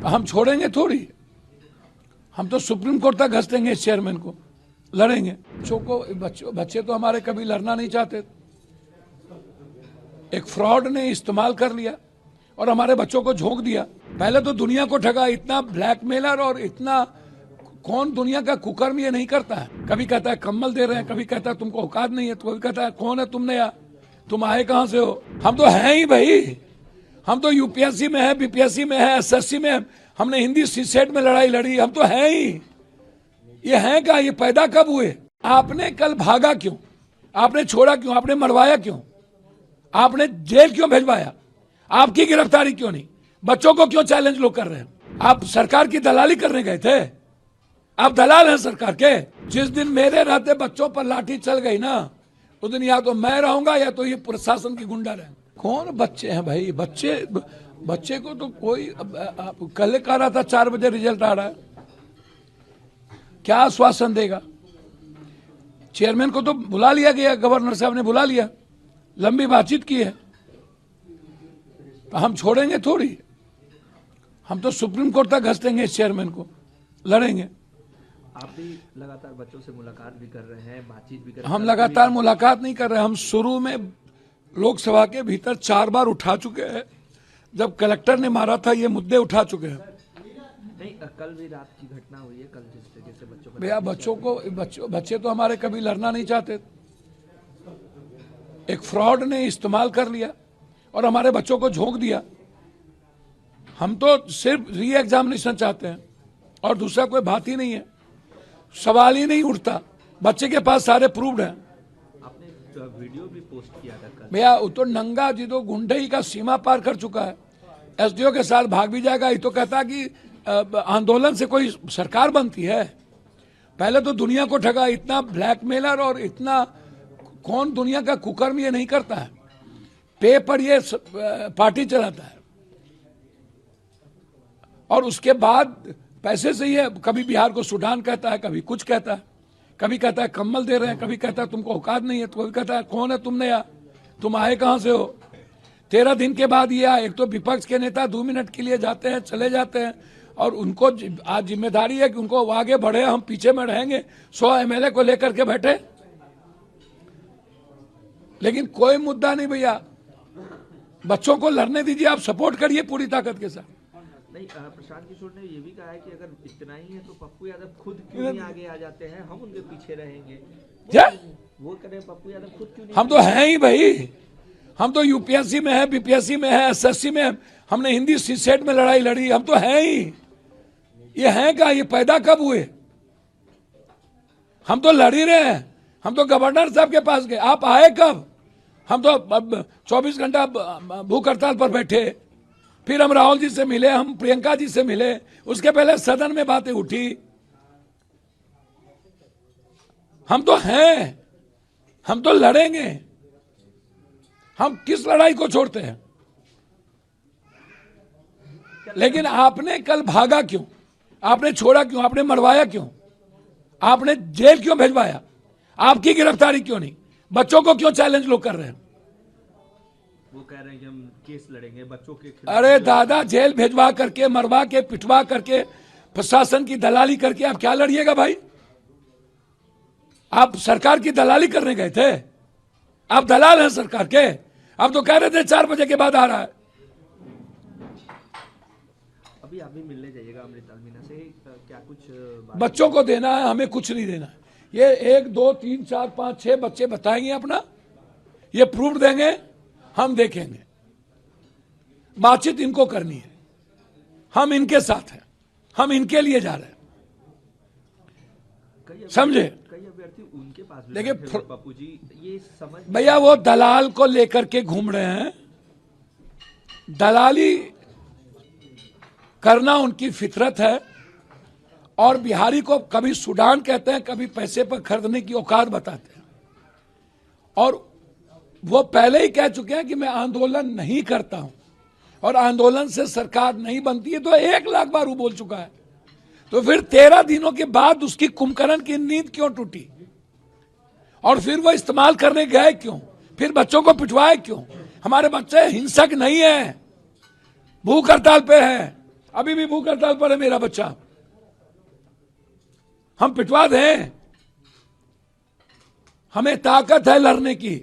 हम छोड़ेंगे थोड़ी, हम तो सुप्रीम कोर्ट तक घसीटेंगे इस चेयरमैन को, लड़ेंगे। बच्चे तो हमारे कभी लड़ना नहीं चाहते। एक फ्रॉड ने इस्तेमाल कर लिया और हमारे बच्चों को झोंक दिया। पहले तो दुनिया को ठगा, इतना ब्लैकमेलर और इतना कौन दुनिया का कुकर्म ये नहीं करता है। कभी कहता है कम्बल दे रहे हैं, कभी कहता है तुमको औकात नहीं है, तो कभी कहता है कौन है तुमने यार, तुम आए कहां से हो। हम तो हैं ही भाई, हम तो यूपीएससी में है, बीपीएससी में है, एसएससी में है, हमने हिंदी सीसेट में लड़ाई लड़ी, हम तो हैं ही। ये हैं क्या, ये पैदा कब हुए। आपने कल भागा क्यों, आपने छोड़ा क्यों, आपने मरवाया क्यों, आपने जेल क्यों भेजवाया, आपकी गिरफ्तारी क्यों नहीं, बच्चों को क्यों चैलेंज लोग कर रहे हैं। आप सरकार की दलाली करने गए थे, आप दलाल हैं सरकार के। जिस दिन मेरे रहते बच्चों पर लाठी चल गई ना, उस दिन या तो मैं रहूंगा या तो ये प्रशासन की गुंडा रहेंगे। कौन बच्चे हैं भाई, बच्चे को तो कोई कल कह रहा था 4 बजे रिजल्ट आ रहा है, क्या आश्वासन देगा। चेयरमैन को तो बुला लिया गया, गवर्नर साहब ने बुला लिया, लंबी बातचीत की है। हम छोड़ेंगे थोड़ी, हम तो सुप्रीम कोर्ट तक घसीटेंगे इस चेयरमैन को, लड़ेंगे। आप भी लगातार बच्चों से मुलाकात भी कर रहे हैं, बातचीत भी कर रहे हैं। हम लगातार मुलाकात नहीं कर रहे, हम शुरू में लोकसभा के भीतर 4 बार उठा चुके हैं। जब कलेक्टर ने मारा था ये मुद्दे उठा चुके हैं। नहीं, कल भी रात की घटना हुई है, कल जिस तरीके से बच्चों पर भैया बच्चे तो हमारे कभी लड़ना नहीं चाहते। एक फ्रॉड ने इस्तेमाल कर लिया और हमारे बच्चों को झोंक दिया। हम तो सिर्फ री एग्जामिनेशन चाहते हैं और दूसरा कोई बात ही नहीं है, सवाल ही नहीं उठता। बच्चे के पास सारे प्रूव्ड हैं। आपने वीडियो भी पोस्ट किया था कल। भैया वो तो नंगा जिदो गुंडई का सीमा पार कर चुका है, एसडीओ के साथ भाग भी जाएगा। ये तो कहता कि आंदोलन से कोई सरकार बनती है। पहले तो दुनिया को ठगा, इतना ब्लैकमेलर और इतना कौन दुनिया का कुकर्म ये नहीं करता है। पे पर ये पार्टी चलाता है और उसके बाद पैसे से ये कभी बिहार को सूडान कहता है, कभी कुछ कहता है, कभी कहता है कम्बल दे रहे हैं, कभी कहता है तुमको औकात नहीं है, तो कभी कहता है कौन है तुमने यार, तुम आए कहां से हो। 13 दिन के बाद ये आए। एक तो विपक्ष के नेता 2 मिनट के लिए जाते हैं, चले जाते हैं और उनको आज जिम्मेदारी है कि उनको आगे बढ़े, हम पीछे में रहेंगे। 100 एमएलए को लेकर के बैठे, लेकिन कोई मुद्दा नहीं भैया। बच्चों को लड़ने दीजिए, आप सपोर्ट करिए पूरी ताकत के साथ। नहीं, प्रशांत किशोर ने ये भी कहा है कि अगर इतना ही है तो पप्पू यादव खुद क्यों नहीं आगे आ जाते हैं, हम उनके पीछे रहेंगे। वो करें, पप्पू यादव खुद क्यों नहीं। हम तो हैं ही भाई, हम तो यूपीएससी में है, बीपीएससी में है, एसएससी में है, हमने हिंदी सीसेट में लड़ाई लड़ी, हम तो हैं ही। ये हैं क्या, ये पैदा कब हुए। हम तो लड़ ही रहे हैं। हम तो गवर्नर साहब के पास गए, आप आए कब। हम तो 24 घंटा भूख हड़ताल पर बैठे, फिर हम राहुल जी से मिले, हम प्रियंका जी से मिले, उसके पहले सदन में बातें उठी। हम तो हैं, हम तो लड़ेंगे। हम किस लड़ाई को छोड़ते हैं। लेकिन आपने कल भागा क्यों, आपने छोड़ा क्यों, आपने मरवाया क्यों, आपने जेल क्यों भेजवाया, आपकी गिरफ्तारी क्यों नहीं, बच्चों को क्यों चैलेंज लोग कर रहे हैं। वो कह रहे हैं कि हम केस लड़ेंगे बच्चों के खिलाफ। अरे दादा, जेल भेजवा करके, मरवा के, पिटवा करके, प्रशासन की दलाली करके आप क्या लड़िएगा भाई। आप सरकार की दलाली करने गए थे, आप दलाल हैं सरकार के। आप तो कह रहे थे 4 बजे के बाद आ रहा है। अभी आप भी मिलने जाइएगा अमृता मीना से, क्या कुछ बच्चों को देना है, हमें कुछ नहीं देना है। ये 1 2 3 4 5 6 बच्चे बताएंगे अपना, ये प्रूफ देंगे, हम देखेंगे। बातचीत इनको करनी है, हम इनके साथ हैं, हम इनके लिए जा रहे हैं, समझे। कई अभ्यर्थी उनके पास भी देखिए पप्पू जी, ये समझ भैया वो दलाल को लेकर के घूम रहे हैं। दलाली करना उनकी फितरत है और बिहारी को कभी सूडान कहते हैं, कभी पैसे पर खरीदने की औकात बताते हैं। और वो पहले ही कह चुके हैं कि मैं आंदोलन नहीं करता हूं और आंदोलन से सरकार नहीं बनती है, तो 1 लाख बार वो बोल चुका है। तो फिर 13 दिनों के बाद उसकी कुंभकर्ण की नींद क्यों टूटी और फिर वो इस्तेमाल करने गए क्यों, फिर बच्चों को पिटवाए क्यों। हमारे बच्चे हिंसक नहीं है, भूख हड़ताल पे हैं, अभी भी भूख हड़ताल पर है मेरा बच्चा, हम पिटवा दें, हमें ताकत है लड़ने की।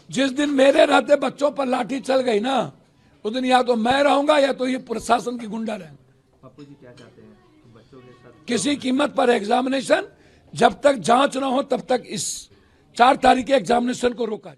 जिस दिन मेरे रहते बच्चों पर लाठी चल गई ना, उस दिन या तो मैं रहूंगा या तो ये प्रशासन की गुंडा रहेंगे। पप्पू जी क्या चाहते हैं बच्चों के साथ? किसी कीमत पर एग्जामिनेशन, जब तक जांच ना हो तब तक इस 4 तारीख के एग्जामिनेशन को रोका।